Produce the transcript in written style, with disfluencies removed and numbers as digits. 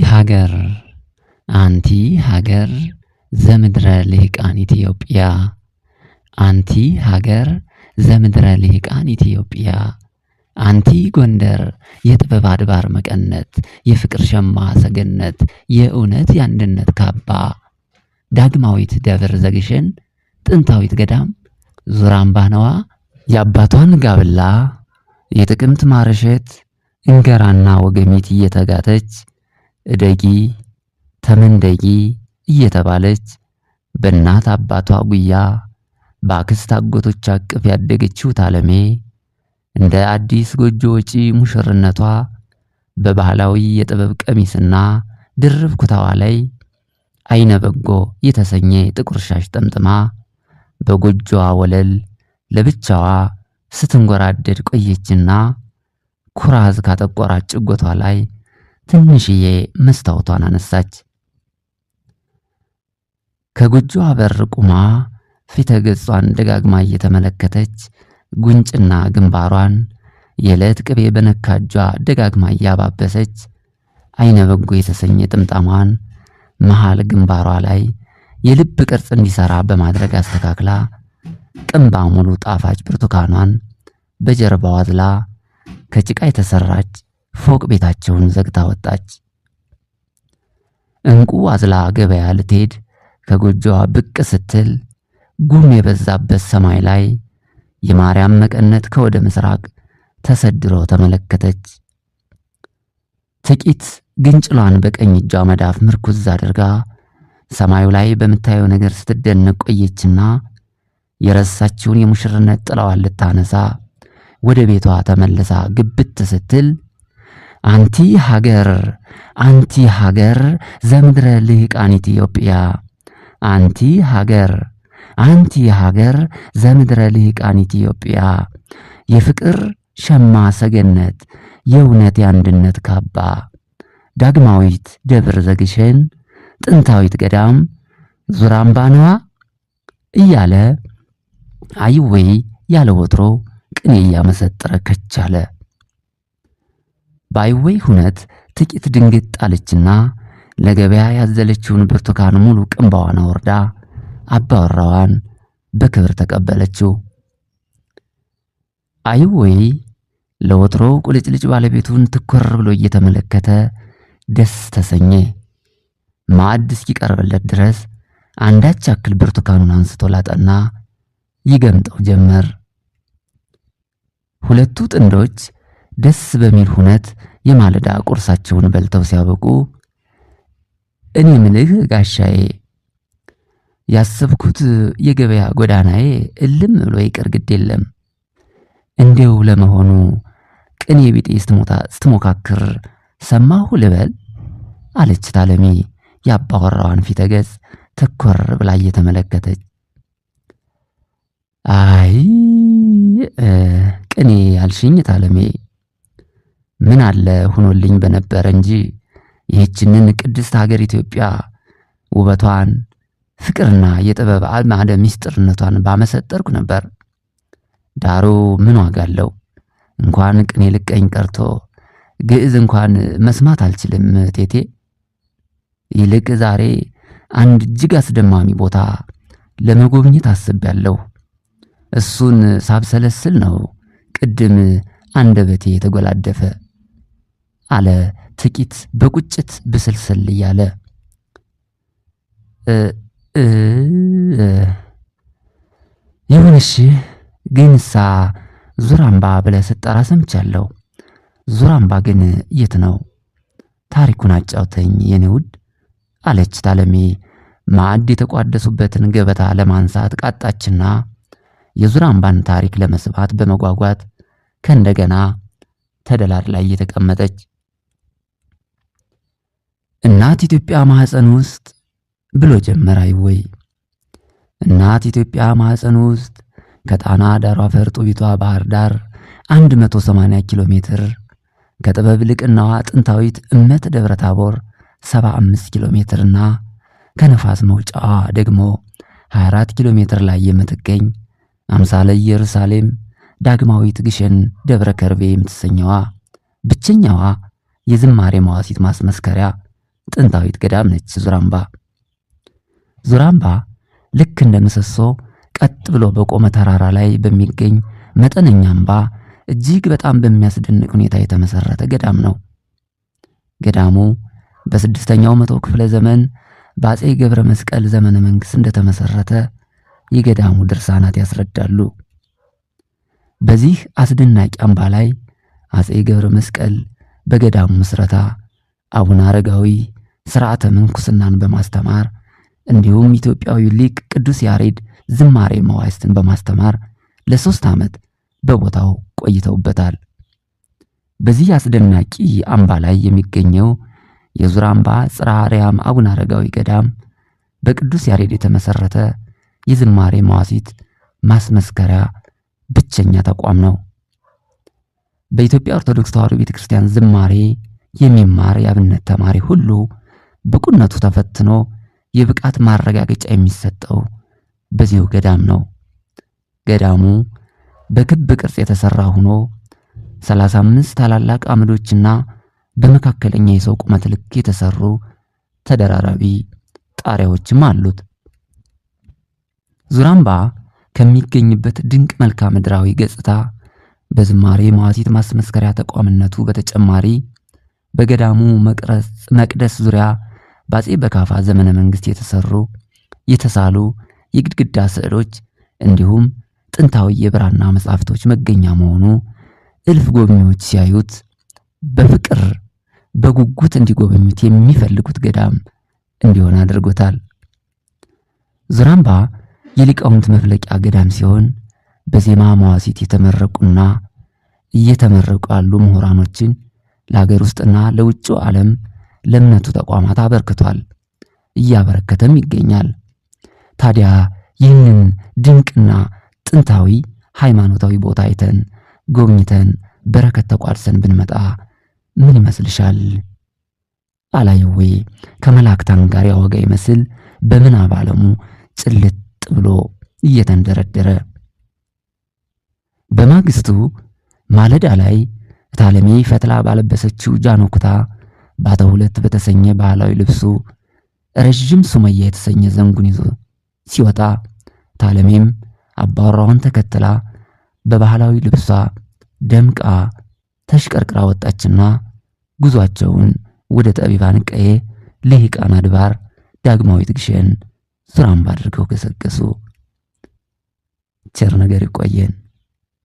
ሀገር አንቲ ሀገር ዘምድረ ልሂቃን ኢትዮጵያ አንቲ ሀገር ዘምድረ ልሂቃን ኢትዮጵያ አንቲ ጎንደር የጥበብ አድባር መቀነት የፍቅር ሸማ ሰገነት የእውነት የአንድነት ካባ ዳግማዊት ደብር ዘግሸን ጥንታዊት ገዳም ዙራምባ ነዋ። የአባቷን ጋብላ የጥቅምት ማረሸት እንገራና ወገሚት እየተጋተች እደጊ ተመንደጊ እየተባለች በእናት አባቷ ጉያ በአክስት አጎቶች አቅፍ ያደገችው ታለሜ እንደ አዲስ ጎጆ ወጪ ሙሽርነቷ በባህላዊ የጥበብ ቀሚስና ድርብ ኩታዋ ላይ አይነ በጎ የተሰኘ ጥቁር ሻሽ ጠምጥማ በጎጆዋ ወለል ለብቻዋ ስትንጎራደድ ቆየችና ኩራዝ ካጠቆራች ጭጎቷ ላይ ትንሽዬ መስታወቷን አነሳች። ከጎጆዋ በር ቁማ ፊተ ገጿን ደጋግማ እየተመለከተች ጉንጭና ግንባሯን የዕለት ቅቤ በነካ እጇ ደጋግማ እያባበሰች አይነ በጎ የተሰኘ ጥምጣሟን መሃል ግንባሯ ላይ የልብ ቅርጽ እንዲሰራ በማድረግ አስተካክላ ቅንባ ሙሉ ጣፋጭ ብርቱካኗን በጀርባዋ አዝላ ከጭቃ የተሰራች ፎቅ ቤታቸውን ዘግታ ወጣች። እንቁ አዝላ ገበያ ልትሄድ ከጎጆዋ ብቅ ስትል ጉም የበዛበት ሰማይ ላይ የማርያም መቀነት ከወደ ምስራቅ ተሰድሮ ተመለከተች። ጥቂት ግንጭሏን በቀኝ እጇ መዳፍ ምርኩዝ አድርጋ ሰማዩ ላይ በምታየው ነገር ስትደነቅ ቆየችና የረሳችውን የሙሽርነት ጥላዋን ልታነሳ ወደ ቤቷ ተመልሳ ግብት ስትል አንቲ ሀገር ዘምድረ ልሂቃን ኢትዮጵያ አንቲ ሀገር ዘምድረ ልሂቃን ኢትዮጵያ የፍቅር ሸማ ሰገነት የእውነት የአንድነት ካባ ዳግማዊት ደብር ዘግሸን ጥንታዊት ገዳም ዙራምባ ነዋ እያለ አይወይ ያለ ወትሮ ቅኔ እያመሰጠረ ከቻለ። በአይወይ ሁነት ጥቂት ድንግጥ ጣለችና ለገበያ ያዘለችውን ብርቱካን ሙሉ ቅንባዋን አወርዳ አባወራዋን በክብር ተቀበለችው። አይወይ ለወትሮ ቁልጭልጭ ባለቤቱን ትኩር ብሎ እየተመለከተ ደስ ተሰኘ። ማዕድ እስኪቀርብለት ድረስ አንዳች ያክል ብርቱካኑን አንስቶ ላጠና ይገምጠው ጀመር። ሁለቱ ጥንዶች ደስ በሚል ሁነት የማለዳ ቁርሳቸውን በልተው ሲያበቁ እኔ ምልህ ጋሻዬ ያሰብኩት የገበያ ጎዳናዬ እልም ብሎ ይቅር ግድ የለም እንዴው ለመሆኑ ቅኔ ቢጤ ስትሞካክር ሰማሁ ልበል አለች ታለሜ ያባወራዋን ፊተ ገጽ ትኩር ብላ እየተመለከተች። አይ ቅኔ ያልሽኝ ታለሜ ምን አለ ሆኖልኝ በነበረ እንጂ ይህችንን ቅድስት ሀገር ኢትዮጵያ ውበቷን ፍቅርና የጥበብ አዕማደ ምስጢርነቷን ባመሰጠርኩ ነበር። ዳሩ ምን ዋጋ አለው? እንኳን ቅኔ ልቀኝ ቀርቶ ግዕዝ እንኳን መስማት አልችልም ቴቴ። ይልቅ ዛሬ አንድ እጅግ አስደማሚ ቦታ ለመጎብኘት አስቤያለሁ። እሱን ሳብሰለስል ነው ቅድም አንደበቴ የተጎላደፈ አለ ጥቂት በቁጭት ብስልስል እያለ። ይሁንሽ ግንሳ ዙራምባ ብለህ ስትጠራ ሰምቻለሁ። ዙራምባ ግን የት ነው? ታሪኩን አጫውተኝ የኔ ውድ አለች ታለሜ ማዕድ የተቋደሱበትን ገበታ ለማንሳት ቃጣችና የዙራምባን ታሪክ ለመስማት በመጓጓት ከእንደገና ተደላድላ እየተቀመጠች እናት ኢትዮጵያ ማህፀን ውስጥ ብሎ ጀመረ። አይወይ እናት ኢትዮጵያ ማህፀን ውስጥ ከጣና ዳሯ ፈርጡቢቷ ባህር ዳር 180 ኪሎ ሜትር ከጥበብ ልቅናዋ ጥንታዊት እመት ደብረ ታቦር 75 ኪሎ ሜትርና ከነፋስ መውጫዋ ደግሞ 24 ኪሎ ሜትር ላይ የምትገኝ አምሳለ ኢየሩሳሌም ዳግማዊት ግሸን ደብረ ከርቤ የምትሰኘዋ ብቸኛዋ የዝማሬ መዋሲት ማስመስከሪያ ጥንታዊት ገዳም ነች ዙራምባ። ዙራምባ ልክ እንደ ምሰሶ ቀጥ ብሎ በቆመ ተራራ ላይ በሚገኝ መጠነኛ አምባ እጅግ በጣም በሚያስደንቅ ሁኔታ የተመሰረተ ገዳም ነው። ገዳሙ በ6ኛው መቶ ክፍለ ዘመን በአፄ ገብረ መስቀል ዘመነ መንግስት እንደተመሰረተ የገዳሙ ድርሳናት ያስረዳሉ። በዚህ አስደናቂ አምባ ላይ አፄ ገብረ መስቀል በገዳሙ ምስረታ አቡነ አረጋዊ ሥርዓተ ምንኩስናን በማስተማር እንዲሁም ኢትዮጵያዊ ሊቅ ቅዱስ ያሬድ ዝማሬ መዋዕስትን በማስተማር ለ3 ዓመት በቦታው ቆይተውበታል። በዚህ አስደናቂ አምባ ላይ የሚገኘው የዙራምባ ጽርሐ አርያም አቡነ አረጋዊ ገዳም በቅዱስ ያሬድ የተመሰረተ የዝማሬ መዋሥዕት ማስመስከሪያ ብቸኛ ተቋም ነው። በኢትዮጵያ ኦርቶዶክስ ተዋሕዶ ቤተክርስቲያን ዝማሬ የሚማር የአብነት ተማሪ ሁሉ ብቁነቱ ተፈትኖ የብቃት ማረጋገጫ የሚሰጠው በዚሁ ገዳም ነው። ገዳሙ በክብ ቅርጽ የተሰራ ሆኖ 35 ታላላቅ አምዶችና በመካከለኛ የሰው ቁመት ልክ የተሰሩ ተደራራቢ ጣሪያዎችም አሉት። ዙራምባ ከሚገኝበት ድንቅ መልክዓ ምድራዊ ገጽታ በዝማሬ መዋሥዕት ማስመስከሪያ ተቋምነቱ በተጨማሪ በገዳሙ መቅደስ ዙሪያ በአፄ በካፋ ዘመነ መንግስት የተሳሉ የግድግዳ ስዕሎች እንዲሁም ጥንታዊ የብራና መጻሕፍቶች መገኛ መሆኑ እልፍ ጎብኚዎች ሲያዩት በፍቅር በጉጉት እንዲጎበኙት የሚፈልጉት ገዳም እንዲሆን አድርጎታል። ዙራምባ የሊቃውንት መፍለቂያ ገዳም ሲሆን በዜማ መዋሥዕት የተመረቁና እየተመረቁ ያሉ ምሁራኖችን ለሀገር ውስጥና ለውጭው ዓለም ለእምነቱ ተቋማት አበርክቷል፣ እያበረከተም ይገኛል። ታዲያ ይህንን ድንቅና ጥንታዊ ሃይማኖታዊ ቦታ አይተን ጎብኝተን በረከት ተቋድሰን ብንመጣ ምን ይመስልሻል? አላየው ወይ ከመላእክታን ጋር ያወጋ ይመስል በምናብ ዓለሙ ጭልጥ ብሎ እየተንደረደረ። በማግስቱ ማለዳ ላይ እታለሜ ፈትላ ባለበሰችው ጃኖኩታ ባተ ሁለት በተሰኘ ባህላዊ ልብሱ ረጅም ሱመያ የተሰኘ ዘንጉን ይዞ ሲወጣ እታለሜም አባወራውን ተከትላ በባህላዊ ልብሷ ደምቃ ተሽቀርቅራ ወጣችና ጉዟቸውን ወደ ጠቢባን ቀዬ ልሂቃን አድባር ዳግማዊት ግሸን ዙራምባ አድርገው ገሰገሱ። ቸር ነገር ይቆየን።